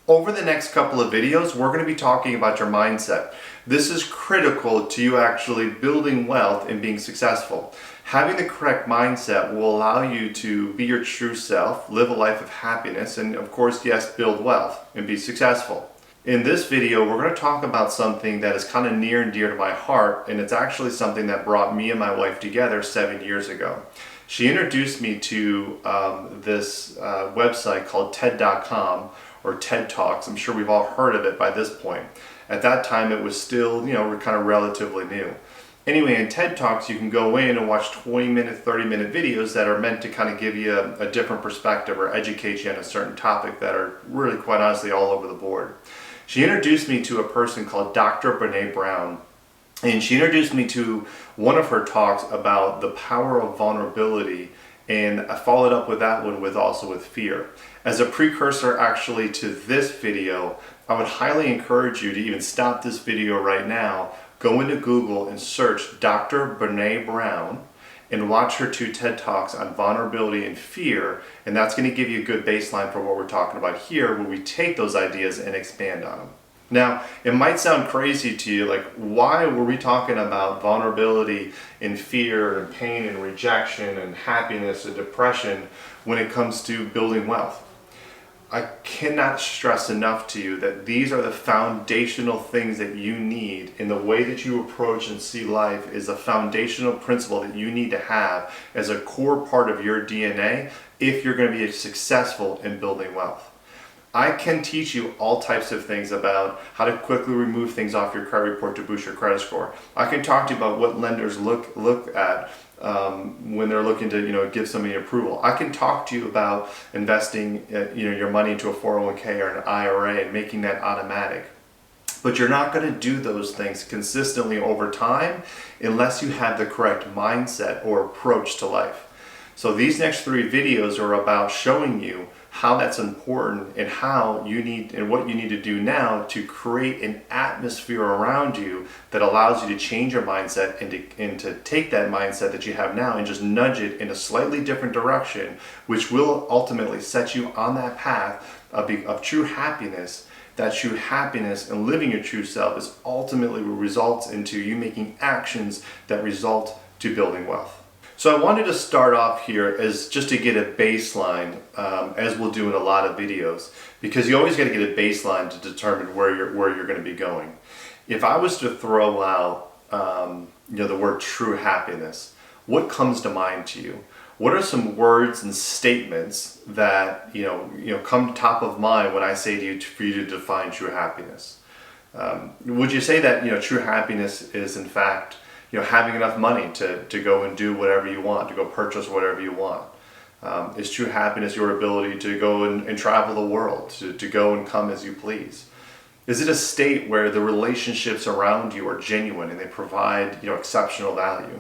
Over the next couple of videos, we're going to be talking about your mindset. This is critical to you actually building wealth and being successful. Having the correct mindset will allow you to be your true self, live a life of happiness, and of course, yes, build wealth and be successful. In this video, we're going to talk about something that is kind of near and dear to my heart, and it's actually something that brought me and my wife together 7 years ago. She introduced me to this website called TED.com or TED Talks. I'm sure we've all heard of it by this point. At that time, it was still, we're kind of relatively new. Anyway, in TED Talks, you can go in and watch 20-minute, 30-minute videos that are meant to kind of give you a different perspective or educate you on a certain topic that are really, quite honestly, all over the board. She introduced me to a person called Dr. Brene Brown. And she introduced me to one of her talks about the power of vulnerability, and I followed up with that one with fear. As a precursor actually to this video, I would highly encourage you to even stop this video right now, go into Google and search Dr. Brene Brown and watch her 2 TED Talks on vulnerability and fear, and that's going to give you a good baseline for what we're talking about here, where we take those ideas and expand on them. Now, it might sound crazy to you, like, why were we talking about vulnerability and fear and pain and rejection and happiness and depression when it comes to building wealth? I cannot stress enough to you that these are the foundational things that you need in the way that you approach and see life is a foundational principle that you need to have as a core part of your DNA if you're going to be successful in building wealth. I can teach you all types of things about how to quickly remove things off your credit report to boost your credit score. I can talk to you about what lenders look at when they're looking to give somebody approval. I can talk to you about investing your money into a 401k or an IRA and making that automatic. But you're not going to do those things consistently over time unless you have the correct mindset or approach to life. So these next 3 videos are about showing you how that's important and how you need and what you need to do now to create an atmosphere around you that allows you to change your mindset and to take that mindset that you have now and just nudge it in a slightly different direction, which will ultimately set you on that path of true happiness. That true happiness and living your true self is ultimately what results into you making actions that result to building wealth. So I wanted to start off here as just to get a baseline, as we'll do in a lot of videos, because you always got to get a baseline to determine where you're going to be going. If I was to throw out the word true happiness, what comes to mind to you? What are some words and statements that come top of mind when I say to you for you to define true happiness? Would you say that true happiness is in fact having enough money to go and do whatever you want, to go purchase whatever you want? Is true happiness your ability to go and travel the world, to go and come as you please? Is it a state where the relationships around you are genuine and they provide exceptional value?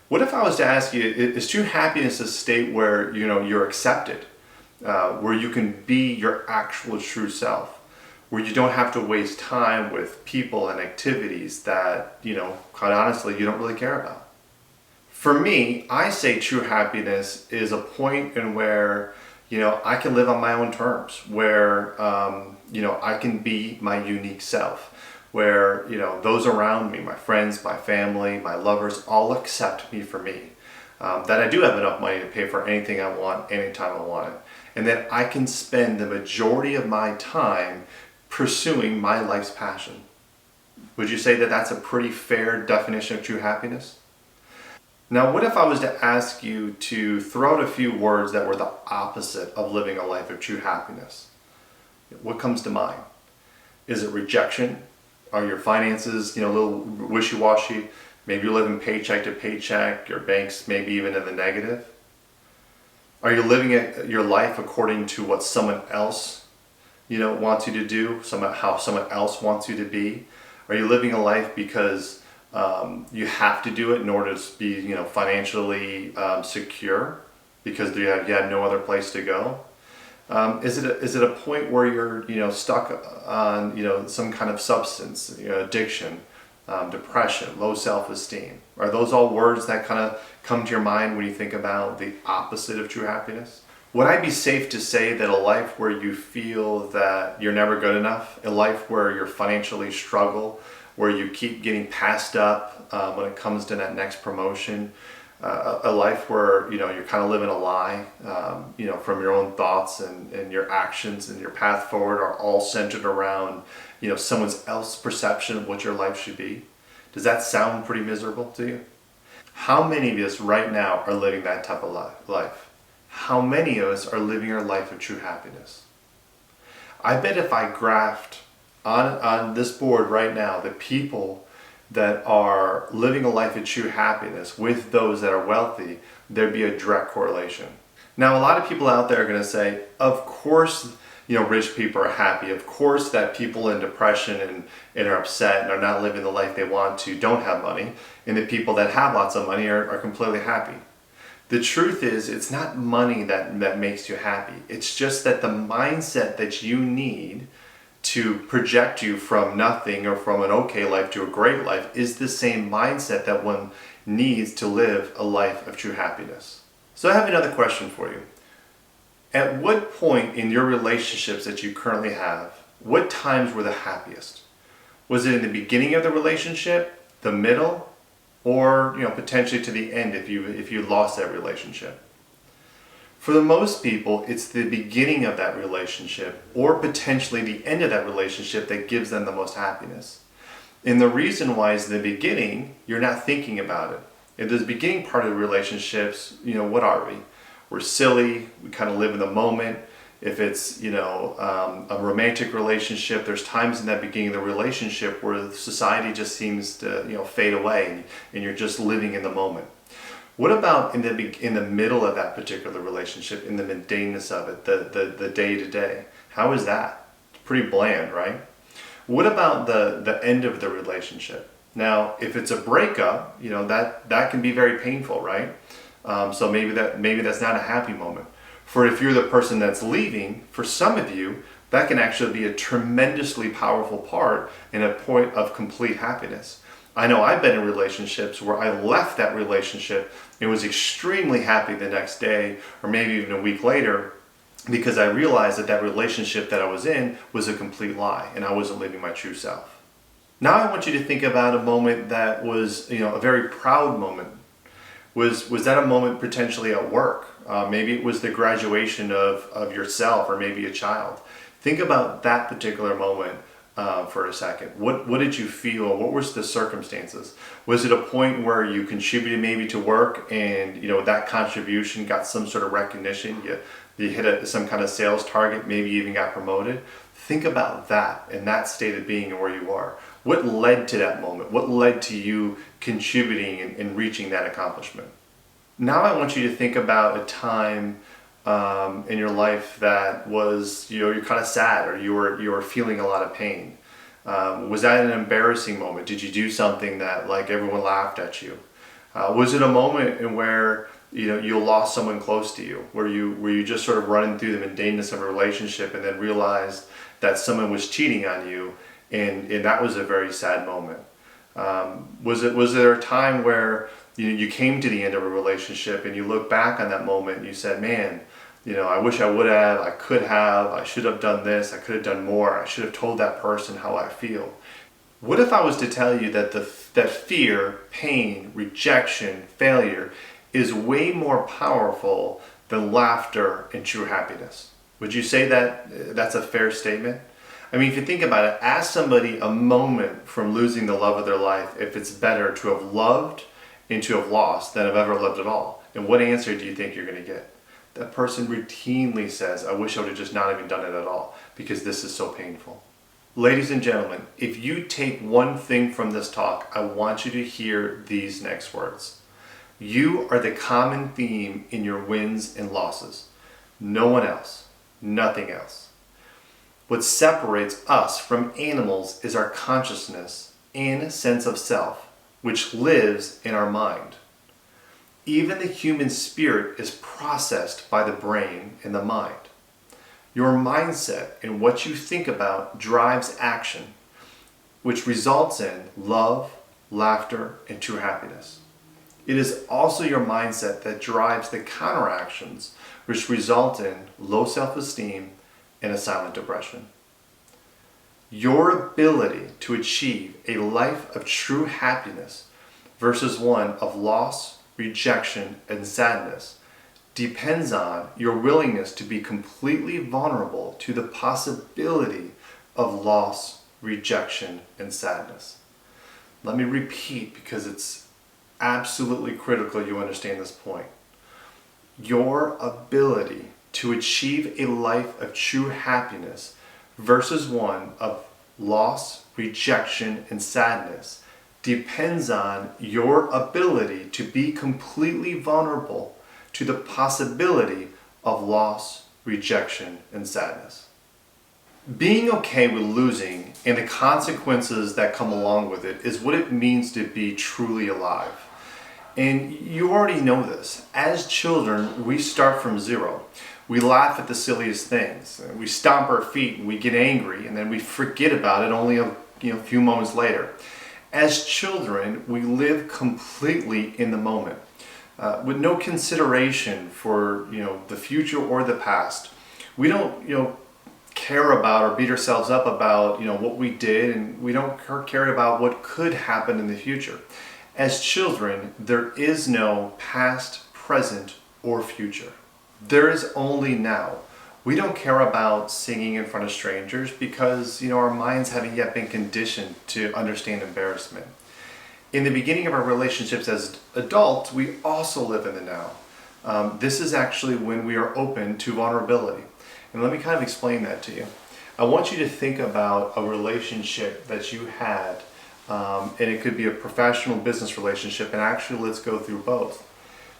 What if I was to ask you, is true happiness a state where you're accepted, where you can be your actual true self? Where you don't have to waste time with people and activities that, quite honestly, you don't really care about. For me, I say true happiness is a point in where, I can live on my own terms, where, I can be my unique self, where, those around me, my friends, my family, my lovers, all accept me for me. That I do have enough money to pay for anything I want, anytime I want it. And that I can spend the majority of my time pursuing my life's passion. Would you say that that's a pretty fair definition of true happiness? Now, what if I was to ask you to throw out a few words that were the opposite of living a life of true happiness? What comes to mind? Is it rejection? Are your finances, a little wishy-washy? Maybe you're living paycheck to paycheck, your bank's maybe even in the negative? Are you living your life according to what someone else wants you to do, how someone else wants you to be? Are you living a life because you have to do it in order to be financially secure because you have no other place to go? Is it a point where you're stuck on some kind of substance, addiction, depression, low self-esteem? Are those all words that kind of come to your mind when you think about the opposite of true happiness? Would I be safe to say that a life where you feel that you're never good enough, a life where you're financially struggle, where you keep getting passed up when it comes to that next promotion, a life where you're kind of living a lie, from your own thoughts and your actions and your path forward are all centered around someone else's perception of what your life should be? Does that sound pretty miserable to you? How many of us right now are living that type of life? How many of us are living our life of true happiness? I bet if I graphed on this board right now the people that are living a life of true happiness with those that are wealthy, there'd be a direct correlation. Now, a lot of people out there are going to say, of course, rich people are happy. Of course that people in depression and are upset and are not living the life they want to don't have money. And the people that have lots of money are completely happy. The truth is, it's not money that makes you happy. It's just that the mindset that you need to project you from nothing or from an okay life to a great life is the same mindset that one needs to live a life of true happiness. So I have another question for you. At what point in your relationships that you currently have, what times were the happiest? Was it in the beginning of the relationship, the middle, or potentially to the end if you lost that relationship? For the most people, it's the beginning of that relationship or potentially the end of that relationship that gives them the most happiness. And the reason why is in the beginning, you're not thinking about it. In the beginning part of the relationships, what are we? We're silly, we kind of live in the moment. If it's, a romantic relationship, there's times in that beginning of the relationship where society just seems to, fade away and you're just living in the moment. What about in the middle of that particular relationship, in the mundaneness of it, the day-to-day? How is that? It's pretty bland, right? What about the end of the relationship? Now, if it's a breakup, that can be very painful, right? So maybe that's not a happy moment. For if you're the person that's leaving, for some of you, that can actually be a tremendously powerful part and a point of complete happiness. I know I've been in relationships where I left that relationship and was extremely happy the next day or maybe even a week later because I realized that relationship that I was in was a complete lie and I wasn't living my true self. Now I want you to think about a moment that was, a very proud moment. Was that a moment potentially at work? Maybe it was the graduation of yourself or maybe a child. Think about that particular moment for a second. What did you feel? What was the circumstances? Was it a point where you contributed maybe to work and that contribution got some sort of recognition? You hit some kind of sales target, maybe you even got promoted. Think about that and that state of being and where you are. What led to that moment? What led to you contributing and reaching that accomplishment? Now I want you to think about a time in your life that was, you're kind of sad or you were feeling a lot of pain. Was that an embarrassing moment? Did you do something that everyone laughed at you? Was it a moment in where you lost someone close to you, where you just sort of running through the mundaneness of a relationship and then realized that someone was cheating on you and that was a very sad moment? Was there a time where you came to the end of a relationship and you look back on that moment and you said, man, I wish I would have, I could have, I should have done this, I could have done more, I should have told that person how I feel. What if I was to tell you that that fear, pain, rejection, failure is way more powerful than laughter and true happiness? Would you say that that's a fair statement? I mean, if you think about it, ask somebody a moment from losing the love of their life if it's better to have loved and to have lost than have ever lived at all. And what answer do you think you're going to get? That person routinely says, I wish I would have just not even done it at all because this is so painful. Ladies and gentlemen, if you take one thing from this talk, I want you to hear these next words. You are the common theme in your wins and losses. No one else. Nothing else. What separates us from animals is our consciousness and sense of self, which lives in our mind. Even the human spirit is processed by the brain and the mind. Your mindset and what you think about drives action, which results in love, laughter, and true happiness. it is also your mindset that drives the counteractions, which result in low self-esteem and a silent depression. Your ability to achieve a life of true happiness versus one of loss, rejection, and sadness depends on your willingness to be completely vulnerable to the possibility of loss, rejection, and sadness. Let me repeat, because it's absolutely critical you understand this point. Your ability to achieve a life of true happiness versus one of loss, rejection, and sadness depends on your ability to be completely vulnerable to the possibility of loss, rejection, and sadness. Being okay with losing and the consequences that come along with it is what it means to be truly alive. And you already know this. As children, we start from zero. We laugh at the silliest things. We stomp our feet and we get angry, and then we forget about it only a few moments later. As children, we live completely in the moment, with no consideration for the future or the past. We don't care about or beat ourselves up about what we did, and we don't care about what could happen in the future. As children, there is no past, present, or future. There is only now. We don't care about singing in front of strangers because our minds haven't yet been conditioned to understand embarrassment. In the beginning of our relationships as adults, we also live in the now. This is actually when we are open to vulnerability. And let me kind of explain that to you. I want you to think about a relationship that you had, and it could be a professional business relationship, and actually let's go through both.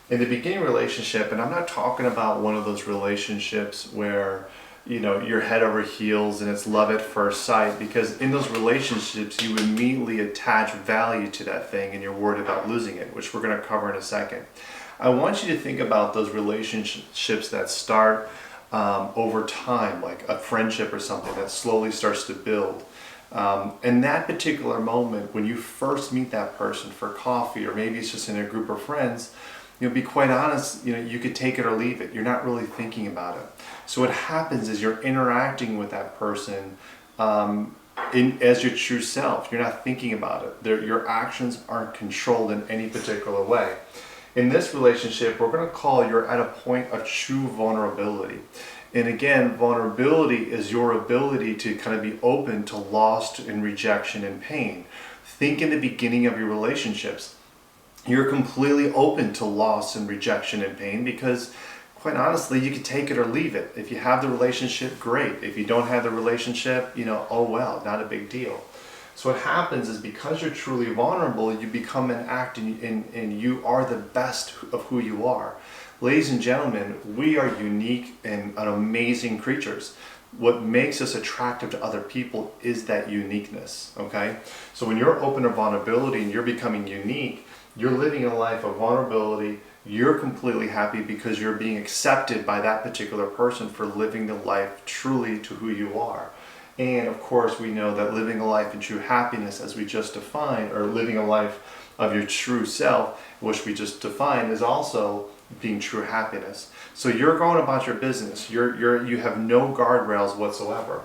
In the beginning relationship, and I'm not talking about one of those relationships where you're head over heels and it's love at first sight, because in those relationships you immediately attach value to that thing and you're worried about losing it, which we're going to cover in a second. I want you to think about those relationships that start over time, like a friendship or something that slowly starts to build. In that particular moment, when you first meet that person for coffee, or maybe it's just in a group of friends, be quite honest, you could take it or leave it. You're not really thinking about it. So what happens is you're interacting with that person as your true self. You're not thinking about it. Your actions aren't controlled in any particular way. In this relationship, we're going to call you're at a point of true vulnerability. And again, vulnerability is your ability to kind of be open to loss and rejection and pain. Think in the beginning of your relationships. You're completely open to loss and rejection and pain because, quite honestly, you can take it or leave it. If you have the relationship, great. If you don't have the relationship, oh well, not a big deal. So what happens is, because you're truly vulnerable, you become an act, and you are the best of who you are. Ladies and gentlemen, we are unique and amazing creatures. What makes us attractive to other people is that uniqueness, okay? So when you're open to vulnerability and you're becoming unique, you're living a life of vulnerability. You're completely happy because you're being accepted by that particular person for living the life truly to who you are. And of course, we know that living a life in true happiness, as we just defined, or living a life of your true self, which we just defined, is also being true happiness. So you're going about your business. You have no guardrails whatsoever.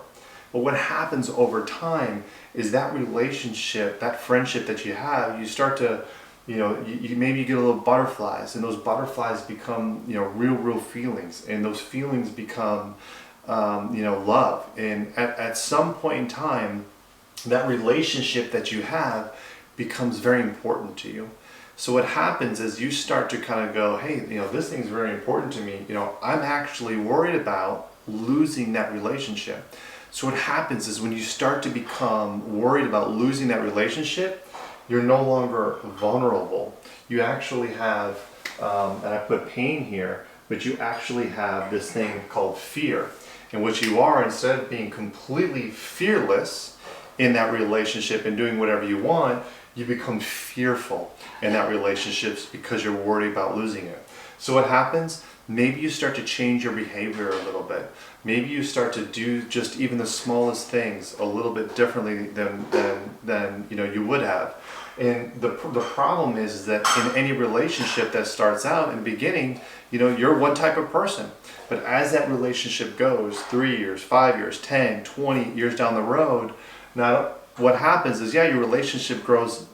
But what happens over time is that relationship, that friendship that you have, you start to you maybe get a little butterflies, and those butterflies become real feelings, and those feelings become love. And at some point in time, that relationship that you have becomes very important to you. So what happens is you start to kind of go, hey, this thing's very important to me. I'm actually worried about losing that relationship. So what happens is, when you start to become worried about losing that relationship, you're no longer vulnerable. You actually have, and I put pain here, but you actually have this thing called fear, in which you are, instead of being completely fearless in that relationship and doing whatever you want, you become fearful in that relationship because you're worried about losing it. So what happens? maybe you start to change your behavior a little bit. Maybe you start to do just even the smallest things a little bit differently than you would have. And the problem is that in any relationship that starts out in the beginning, you're one type of person. But as that relationship goes 3 years, 5 years, 10, 20 years down the road, now what happens is, your relationship grows,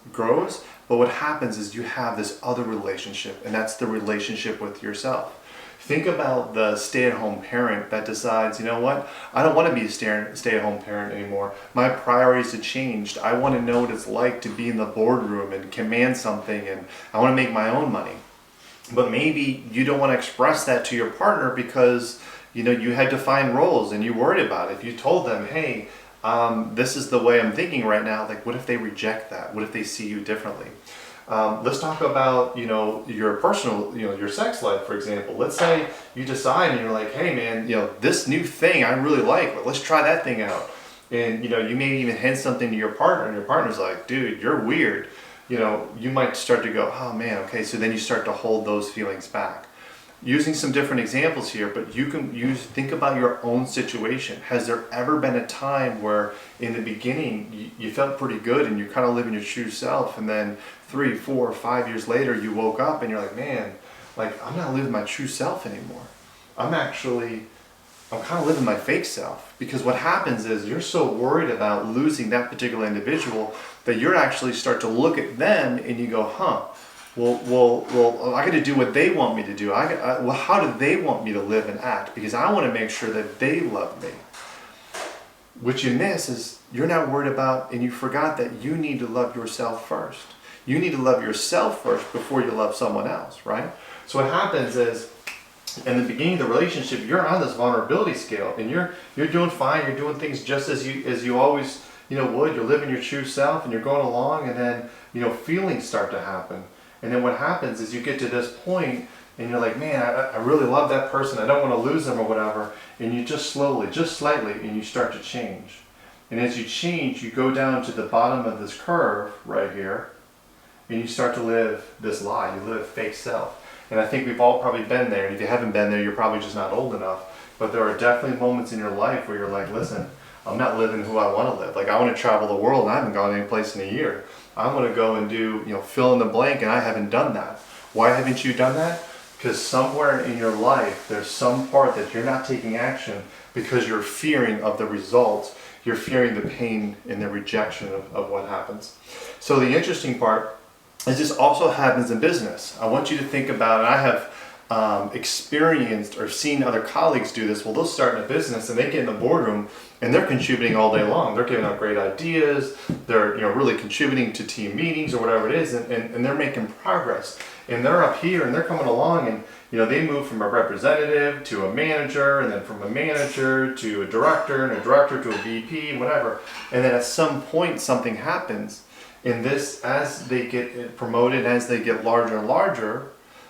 but what happens is you have this other relationship, and that's the relationship with yourself. Think about the stay-at-home parent that decides, you know what, I don't want to be a stay-at-home parent anymore. My priorities have changed. I want to know what it's like to be in the boardroom and command something, and I want to make my own money. But maybe you don't want to express that to your partner because you had defined roles and you worried about it. If you told them, hey, this is the way I'm thinking right now, like what if they reject that? What if they see you differently? Let's talk about your personal, your sex life, for example. Let's say you decide and you're like, hey man, this new thing I really like, but let's try that thing out. And you may even hint something to your partner, and your partner's like, dude, you're weird. You might start to go, oh man, okay, so then you start to hold those feelings back. Using some different examples here, but you can think about your own situation. Has there ever been a time where in the beginning you felt pretty good and you're kind of living your true self, and then 3, 4, 5 years later you woke up and you're like, man, like I'm not living my true self anymore. I'm kind of living my fake self. Because what happens is you're so worried about losing that particular individual that you're actually start to look at them and you go, well, I got to do what they want me to do. Well, how do they want me to live and act? Because I want to make sure that they love me. What you miss is you're not worried about, and you forgot that you need to love yourself first. You need to love yourself first before you love someone else, right? So what happens is, in the beginning of the relationship, you're on this vulnerability scale, and you're doing fine. You're doing things just as you always would. You're living your true self, and you're going along, and then feelings start to happen. And then what happens is you get to this point and you're like, man, I really love that person. I don't want to lose them or whatever. And you just slowly, just slightly, and you start to change. And as you change, you go down to the bottom of this curve right here, and you start to live this lie. You live fake self. And I think we've all probably been there. And if you haven't been there, you're probably just not old enough. But there are definitely moments in your life where you're like, listen, I'm not living who I want to live. Like I want to travel the world and I haven't gone any place in a year. I want to go and do, fill in the blank, and I haven't done that. Why haven't you done that? Because somewhere in your life, there's some part that you're not taking action because you're fearing of the results. You're fearing the pain and the rejection of what happens. So the interesting part is this also happens in business. I want you to think about, and I have experienced or seen other colleagues do this. Well, they'll start in a business and they get in the boardroom and they're contributing all day long. They're giving out great ideas. They're really contributing to team meetings or whatever it is, and they're making progress. And they're up here and they're coming along, and they move from a representative to a manager, and then from a manager to a director, and a director to a VP, and whatever. And then at some point something happens. And this, as they get promoted, as they get larger and larger,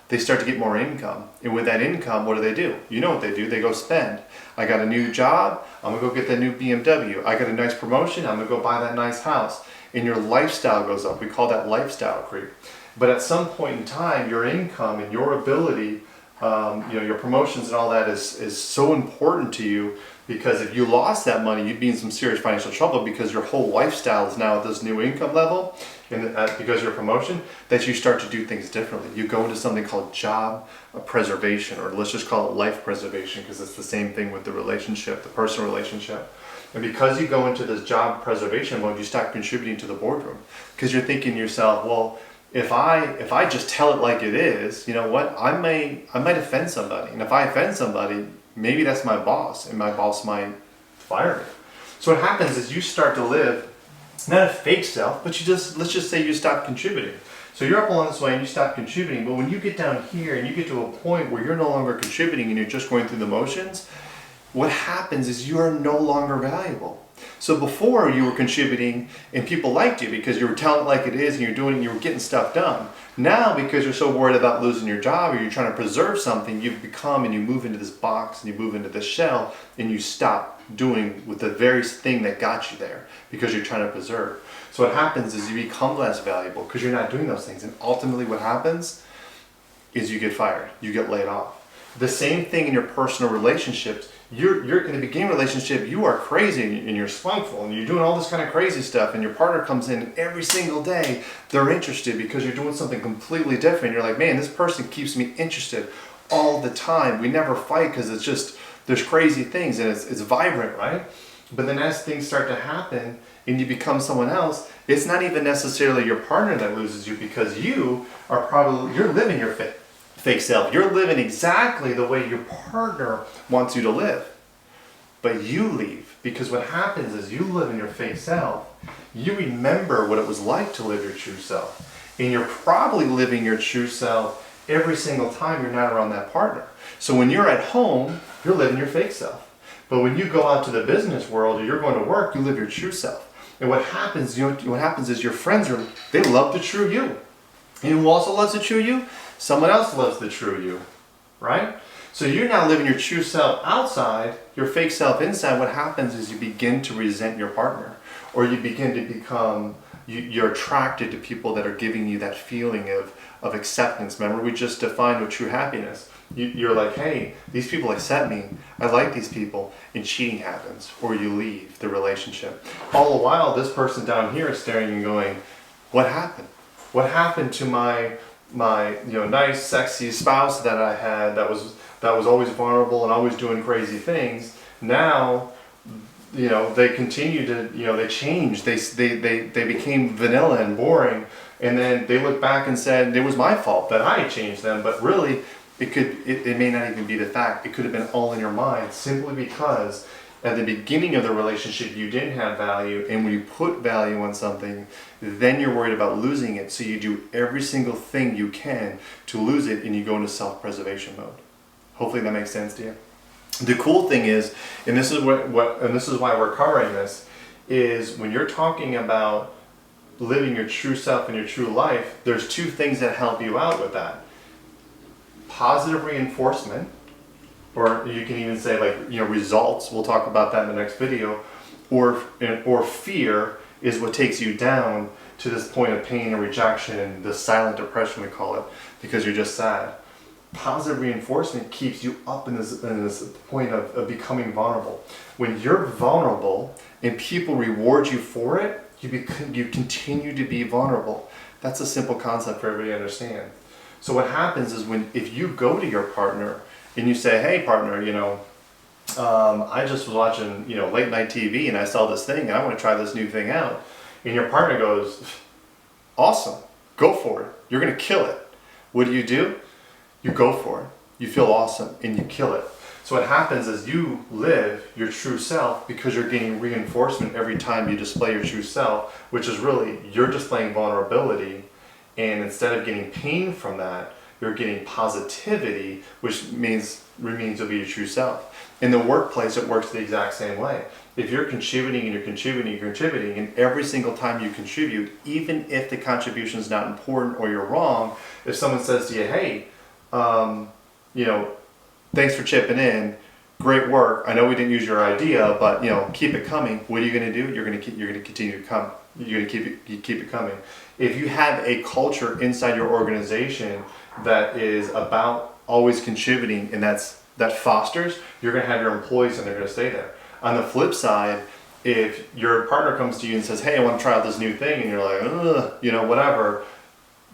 they start to get more income. And with that income, what do? You know what they do? They go spend. I got a new job, I'm gonna go get that new BMW. I got a nice promotion, I'm gonna go buy that nice house. And your lifestyle goes up. We call that lifestyle creep. But at some point in time, your income and your ability, your promotions and all that is so important to you, because if you lost that money, you'd be in some serious financial trouble, because your whole lifestyle is now at this new income level, and because of your promotion, that you start to do things differently. You go into something called job preservation, or let's just call it life preservation, because it's the same thing with the relationship, the personal relationship. And because you go into this job preservation mode, you start contributing to the boardroom, because you're thinking to yourself, well, if I just tell it like it is, you know what, I might offend somebody, and if I offend somebody, maybe that's my boss, and my boss might fire me. So what happens is you start to live not a fake self, but let's just say you stop contributing. So you're up along this way and you stop contributing, but when you get down here and you get to a point where you're no longer contributing and you're just going through the motions, what happens is you are no longer valuable. So before, you were contributing and people liked you because you were telling it like it is, and you're doing it, you were getting stuff done. Now, because you're so worried about losing your job, or you're trying to preserve something, you've become, and you move into this box and you move into this shell, and you stop doing with the very thing that got you there because you're trying to preserve. So what happens is you become less valuable because you're not doing those things. And ultimately what happens is you get fired, you get laid off. The same thing in your personal relationships. You're in the beginning relationship, you are crazy and you're spunkful and you're doing all this kind of crazy stuff, and your partner comes in every single day, they're interested because you're doing something completely different. You're like, man, this person keeps me interested all the time. We never fight because it's just, there's crazy things and it's vibrant, right? But then as things start to happen and you become someone else, it's not even necessarily your partner that loses you, because you're living your fake self. You're living exactly the way your partner wants you to live. But you leave, because what happens is you live in your fake self. You remember what it was like to live your true self. And you're probably living your true self every single time you're not around that partner. So when you're at home, you're living your fake self. But when you go out to the business world or you're going to work, you live your true self. And what happens is your friends they love the true you. And who also loves the true you? Someone else loves the true you, right? So you're now living your true self outside, your fake self inside. What happens is you begin to resent your partner, or you begin to become, you're attracted to people that are giving you that feeling of acceptance. Remember, we just defined what true happiness. You're like, hey, these people accept me. I like these people. And cheating happens, or you leave the relationship. All the while, this person down here is staring and going, what happened? What happened to my nice, sexy spouse that I had that was always vulnerable and always doing crazy things? Now, they continue to, they changed. They became vanilla and boring. And then they look back and said, it was my fault that I changed them. But really, it may not even be the fact. It could have been all in your mind, simply because at the beginning of the relationship you didn't have value, and when you put value on something, then you're worried about losing it. So you do every single thing you can to lose it, and you go into self-preservation mode. Hopefully that makes sense to you. The cool thing is, and this is why we're covering this, is when you're talking about living your true self and your true life, there's two things that help you out with that. Positive reinforcement, or you can even say results. We'll talk about that in the next video. Or fear is what takes you down to this point of pain and rejection and the silent depression, we call it, because you're just sad. Positive reinforcement keeps you up in this point of becoming vulnerable. When you're vulnerable and people reward you for it, you continue to be vulnerable. That's a simple concept for everybody to understand. So what happens is if you go to your partner and you say, hey partner, I just was watching late night TV and I saw this thing and I want to try this new thing out. And your partner goes, awesome, go for it. You're going to kill it. What do? You go for it. You feel awesome and you kill it. So what happens is you live your true self because you're getting reinforcement every time you display your true self, which is really, you're displaying vulnerability. And instead of getting pain from that, you're getting positivity, which means you'll be your true self. In the workplace, it works the exact same way. If you're contributing and you're contributing, and every single time you contribute, even if the contribution is not important or you're wrong, if someone says to you, hey, thanks for chipping in, great work. I know we didn't use your idea, but keep it coming. What are you going to do? You're going to continue to come. You're going to keep it coming. If you have a culture inside your organization that is about always contributing and that fosters, you're going to have your employees and they're going to stay there. On the flip side, if your partner comes to you and says, hey, I want to try out this new thing, and you're like, ugh, whatever,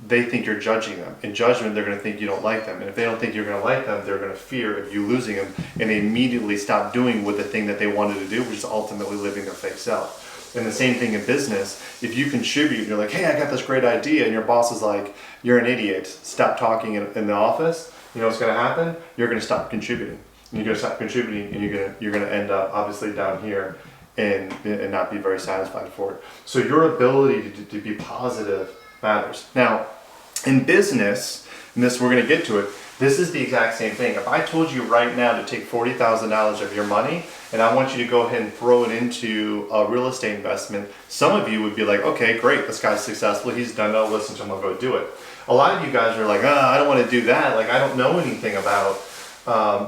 they think you're judging them. In judgment, they're going to think you don't like them. And if they don't think you're going to like them, they're going to fear of you losing them, and they immediately stop doing with the thing that they wanted to do, which is ultimately living their fake self. And the same thing in business. If you contribute, you're like, hey, I got this great idea, and your boss is like, you're an idiot, stop talking in the office, you know what's going to happen? You're going to stop contributing. And you're going to stop contributing, and you're going to end up obviously down here and not be very satisfied for it. So your ability to be positive matters. Now, in business, and this we're going to get to it, this is the exact same thing. If I told you right now to take $40,000 of your money and I want you to go ahead and throw it into a real estate investment, some of you would be like, okay, great, this guy's successful, he's done it, I'll listen to him, I'll go do it. A lot of you guys are like, I don't want to do that, like I don't know anything about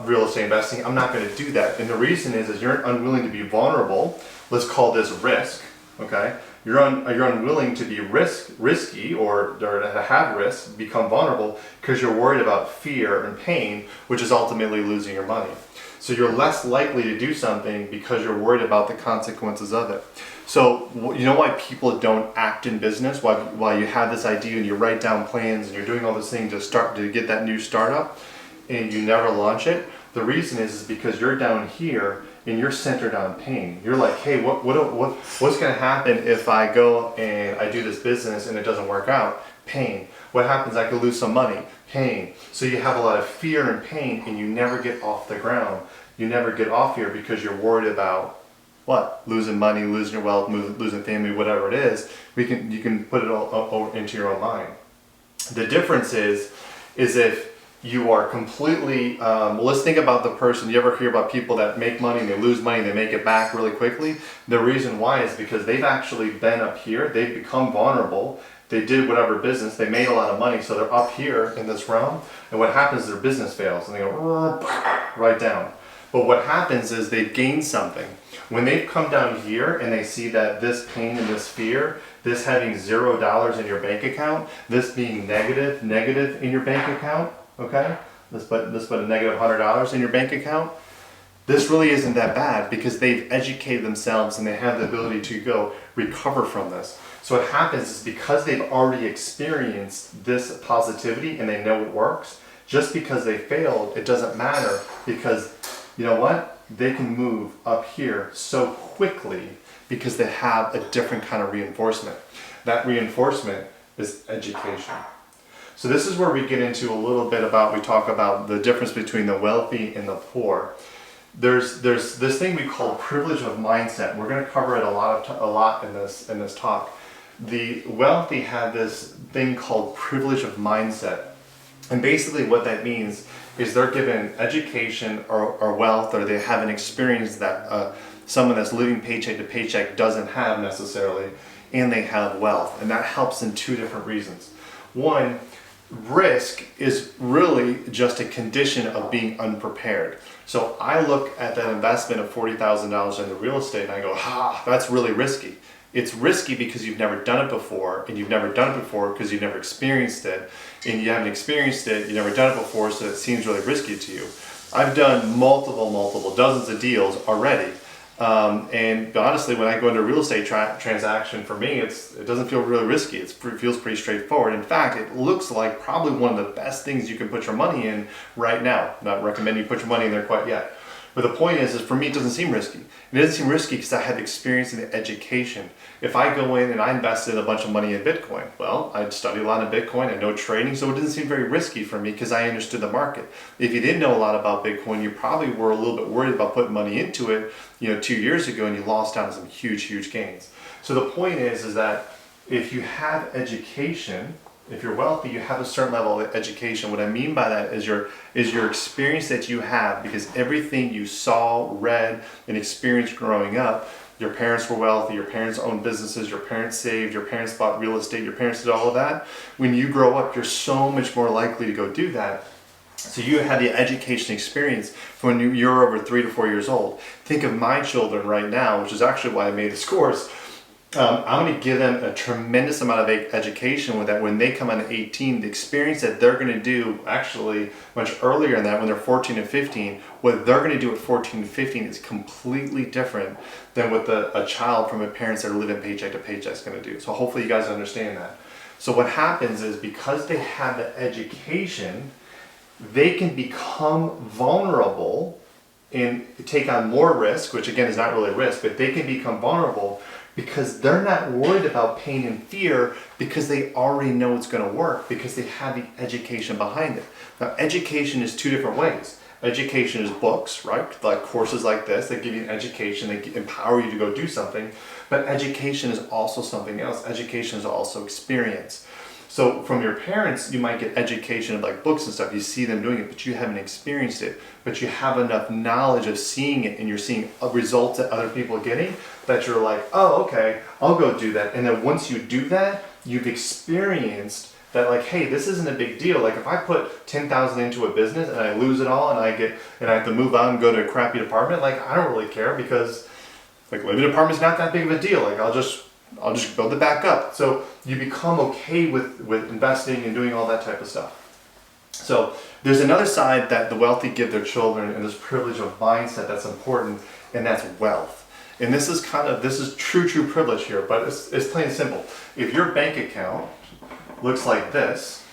real estate investing, I'm not going to do that. And the reason is you're unwilling to be vulnerable. Let's call this risk, okay? You're unwilling to be risky or to have risk, become vulnerable, because you're worried about fear and pain, which is ultimately losing your money. So you're less likely to do something because you're worried about the consequences of it. So you know why people don't act in business? Why you have this idea and you write down plans and you're doing all this thing to get that new startup and you never launch it? The reason is because you're down here and you're centered on pain. You're like, hey, what's going to happen if I go and I do this business and it doesn't work out? Pain. What happens? I could lose some money. Pain. So you have a lot of fear and pain, and you never get off the ground. You never get off here because you're worried about what? Losing money, losing your wealth, losing family, whatever it is. You can put it all into your own mind. The difference is if you are completely, let's think about the person. You ever hear about people that make money and they lose money and they make it back really quickly? The reason why is because they've actually been up here, they've become vulnerable, they did whatever business, they made a lot of money, so they're up here in this realm, and what happens is their business fails and they go right down. But what happens is they've gained something. When they've come down here and they see that this pain and this fear, this having $0 in your bank account, this being negative in your bank account, okay? Let's put a negative $100 in your bank account. This really isn't that bad because they've educated themselves and they have the ability to go recover from this. So what happens is because they've already experienced this positivity and they know it works, just because they failed, it doesn't matter because you know what? They can move up here so quickly because they have a different kind of reinforcement. That reinforcement is education. So this is where we get into a little bit we talk about the difference between the wealthy and the poor. There's this thing we call privilege of mindset. We're going to cover it a lot in this talk. The wealthy have this thing called privilege of mindset. And basically what that means is they're given education or wealth, or they have an experience that someone that's living paycheck to paycheck doesn't have necessarily, and they have wealth. And that helps in two different reasons. One, risk is really just a condition of being unprepared. So I look at that investment of $40,000 into real estate and I go, that's really risky. It's risky because you've never done it before, and you've never done it before because you've never experienced it, and you haven't experienced it, you've never done it before, so it seems really risky to you. I've done multiple, dozens of deals already. And honestly, when I go into a real estate transaction, for me, it doesn't feel really risky. It feels pretty straightforward. In fact, it looks like probably one of the best things you can put your money in right now. Not recommending you put your money in there quite yet. But the point is for me, it doesn't seem risky. It doesn't seem risky because I have experience in the education. If I go in and I invested a bunch of money in Bitcoin, well, I'd studied a lot of Bitcoin, I know trading, so it doesn't seem very risky for me because I understood the market. If you didn't know a lot about Bitcoin, you probably were a little bit worried about putting money into it, 2 years ago, and you lost out on some huge gains. So the point is that if you have education, if you're wealthy, you have a certain level of education. What I mean by that is your experience that you have, because everything you saw, read, and experienced growing up, your parents were wealthy, your parents owned businesses, your parents saved, your parents bought real estate, your parents did all of that. When you grow up, you're so much more likely to go do that. So you have the education experience from when you're over 3 to 4 years old. Think of my children right now, which is actually why I made this course. I'm going to give them a tremendous amount of education with that when they come on to 18, the experience that they're going to do actually much earlier than that when they're 14 and 15, what they're going to do at 14 and 15 is completely different than what a child from a parents that are living paycheck to paycheck is going to do. So hopefully you guys understand that. So what happens is because they have the education, they can become vulnerable and take on more risk, which again is not really risk, but they can become vulnerable because they're not worried about pain and fear because they already know it's going to work because they have the education behind it. Now, education is two different ways. Education is books, right? Like courses like this that give you an education, they empower you to go do something. But education is also something else. Education is also experience. So from your parents, you might get education of like books and stuff. You see them doing it, but you haven't experienced it. But you have enough knowledge of seeing it, and you're seeing results that other people are getting, that you're like, oh, okay, I'll go do that. And then once you do that, you've experienced that, like, hey, this isn't a big deal. Like if I put $10,000 into a business and I lose it all and I have to move on and go to a crappy apartment, like I don't really care because like living in an apartment's not that big of a deal. Like I'll just I'll just build it back up. So you become okay with investing and doing all that type of stuff. So there's another side that the wealthy give their children, and this privilege of mindset that's important, and that's wealth. And this is true privilege here, but it's plain and simple. If your bank account looks like this,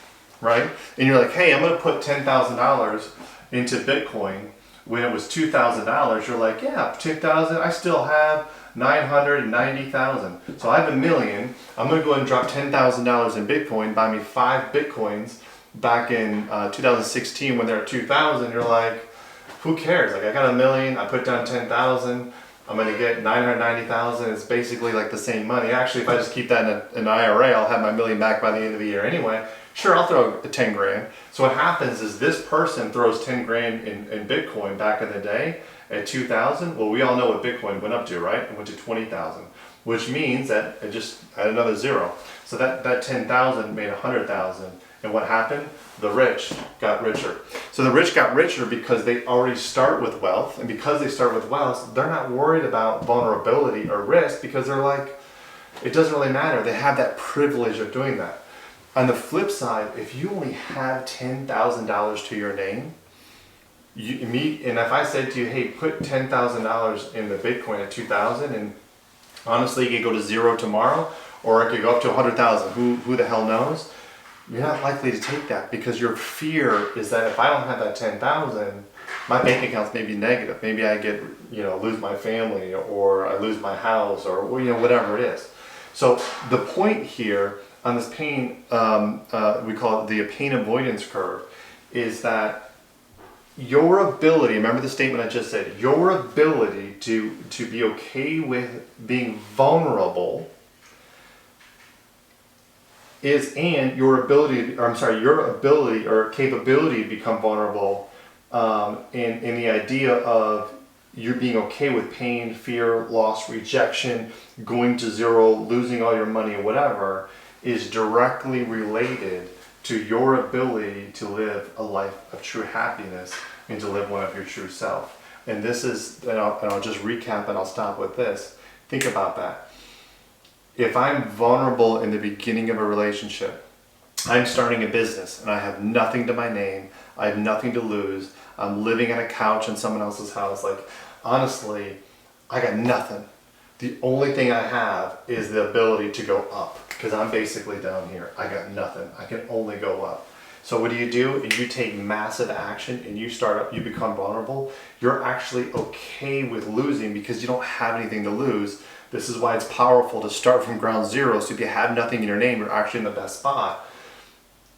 right? And you're like, hey, I'm gonna put $10,000 into Bitcoin when it was $2,000, you're like, yeah, 2,000, I still have 990,000. So I have $1 million. I'm gonna go ahead and drop $10,000 in Bitcoin, buy me 5 Bitcoins back in 2016 when they're at 2,000. You're like, who cares? Like, I got $1 million, I put down 10,000, I'm gonna get 990,000. It's basically like the same money. Actually, if I just keep that in an IRA, I'll have my $1 million back by the end of the year anyway. Sure, I'll throw 10 grand. So what happens is this person throws 10 grand in Bitcoin back in the day at 2,000. Well, we all know what Bitcoin went up to, right? It went to 20,000, which means that it just had another zero. So that 10,000 made 100,000. And what happened? The rich got richer. So the rich got richer because they already start with wealth. And because they start with wealth, they're not worried about vulnerability or risk because they're like, it doesn't really matter. They have that privilege of doing that. On the flip side, if you only have $10,000 to your name, and if I said to you, hey, put $10,000 in the Bitcoin at 2,000, and honestly, it could go to zero tomorrow, or it could go up to 100,000. Who the hell knows? You're not likely to take that because your fear is that if I don't have that 10,000, my bank accounts may be negative. Maybe I get, lose my family, or I lose my house, or whatever it is. So the point here on this pain, we call it the pain avoidance curve, is that your ability, remember the statement I just said, your ability to be okay with being vulnerable your ability or capability to become vulnerable, in the idea of you being okay with pain, fear, loss, rejection, going to zero, losing all your money, whatever, is directly related to your ability to live a life of true happiness and to live one of your true self. And this is, and I'll just recap and I'll stop with this. Think about that. If I'm vulnerable in the beginning of a relationship, I'm starting a business and I have nothing to my name, I have nothing to lose, I'm living on a couch in someone else's house, like honestly, I got nothing. The only thing I have is the ability to go up because I'm basically down here. I got nothing. I can only go up. So what do? You take massive action and you start up, you become vulnerable. You're actually okay with losing because you don't have anything to lose. This is why it's powerful to start from ground zero. So if you have nothing in your name, you're actually in the best spot.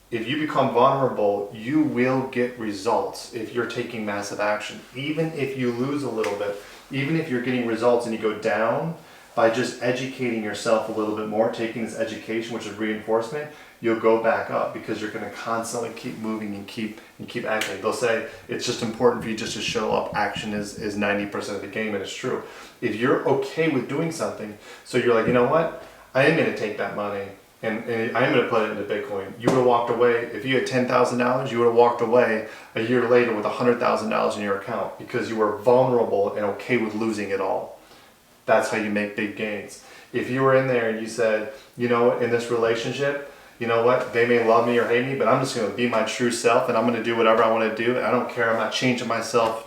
If you become vulnerable, you will get results if you're taking massive action. Even if you lose a little bit, even if you're getting results and you go down, by just educating yourself a little bit more, taking this education, which is reinforcement, you'll go back up because you're going to constantly keep moving and keep acting. They'll say it's just important for you just to show up. Action is 90% of the game, and it's true. If you're okay with doing something, so you're like, you know what? I am going to take that money and I am going to put it into Bitcoin. You would have walked away, if you had $10,000, you would have walked away a year later with $100,000 in your account because you were vulnerable and okay with losing it all. That's how you make big gains. If you were in there and you said, in this relationship, you know what, they may love me or hate me, but I'm just going to be my true self and I'm going to do whatever I want to do. I don't care. I'm not changing myself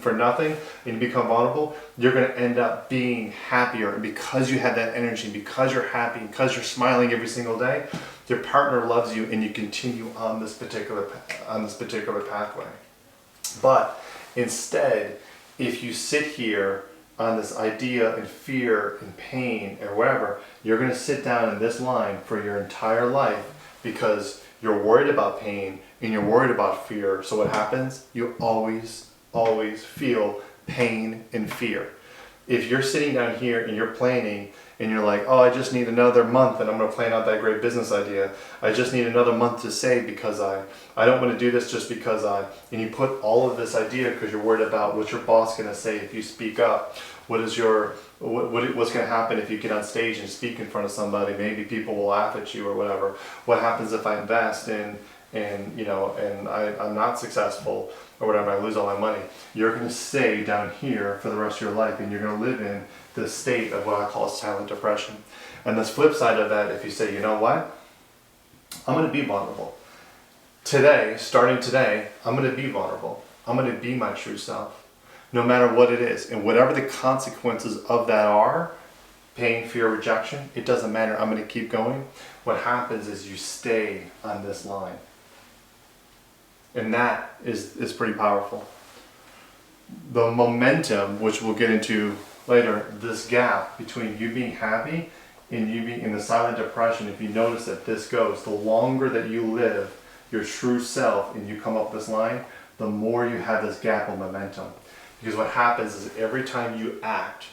for nothing. And you become vulnerable, you're going to end up being happier. And because you have that energy, because you're happy, because you're smiling every single day, your partner loves you and you continue on this particular pathway. But instead, if you sit here on this idea and fear and pain or whatever, you're going to sit down in this line for your entire life because you're worried about pain and you're worried about fear. So what happens? You always feel pain and fear. If you're sitting down here and you're planning and you're like, oh, I just need another month and I'm going to plan out that great business idea. I just need another month to save because I don't want to do this just because and you put all of this idea because you're worried about what your boss going to say if you speak up. What's going to happen if you get on stage and speak in front of somebody? Maybe people will laugh at you or whatever. What happens if I invest in and I'm not successful or whatever, I lose all my money, you're going to stay down here for the rest of your life, and you're going to live in this state of what I call silent depression. And this flip side of that, if you say, you know what, I'm going to be vulnerable. Today, starting today, I'm going to be vulnerable. I'm going to be my true self, no matter what it is. And whatever the consequences of that are, pain, fear, rejection, it doesn't matter. I'm going to keep going. What happens is you stay on this line. And that is pretty powerful. The momentum, which we'll get into later, this gap between you being happy and you being in the silent depression, if you notice that this goes, the longer that you live your true self and you come up this line, the more you have this gap of momentum. Because what happens is every time you act,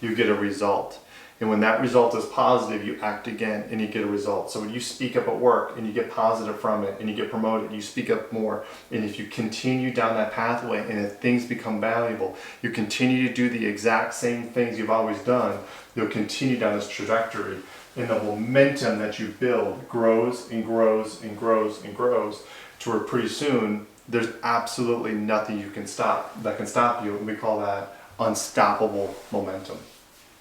you get a result. And when that result is positive, you act again and you get a result. So when you speak up at work and you get positive from it and you get promoted, you speak up more. And if you continue down that pathway and if things become valuable, you continue to do the exact same things you've always done, you'll continue down this trajectory. And the momentum that you build grows and grows and grows and grows to where pretty soon there's absolutely nothing that can stop you. And we call that unstoppable momentum.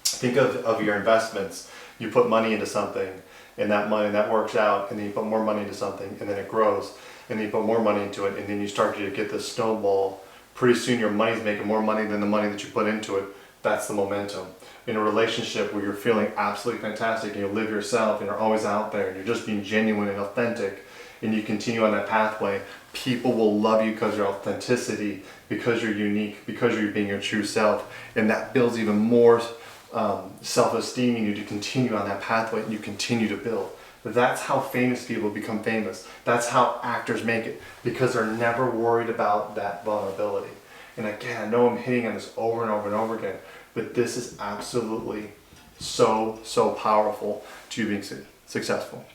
Think of your investments. You put money into something, and that money that works out, and then you put more money into something, and then it grows, and then you put more money into it, and then you start to get this snowball. Pretty soon your money's making more money than the money that you put into it. That's the momentum. In a relationship where you're feeling absolutely fantastic and you live yourself and you're always out there and you're just being genuine and authentic and you continue on that pathway, people will love you because of your authenticity, because you're unique, because you're being your true self, and that builds even more self-esteem in you to continue on that pathway and you continue to build. But that's how famous people become famous. That's how actors make it, because they're never worried about that vulnerability. And again, I know I'm hitting on this over and over and over again, but this is absolutely so powerful to being successful.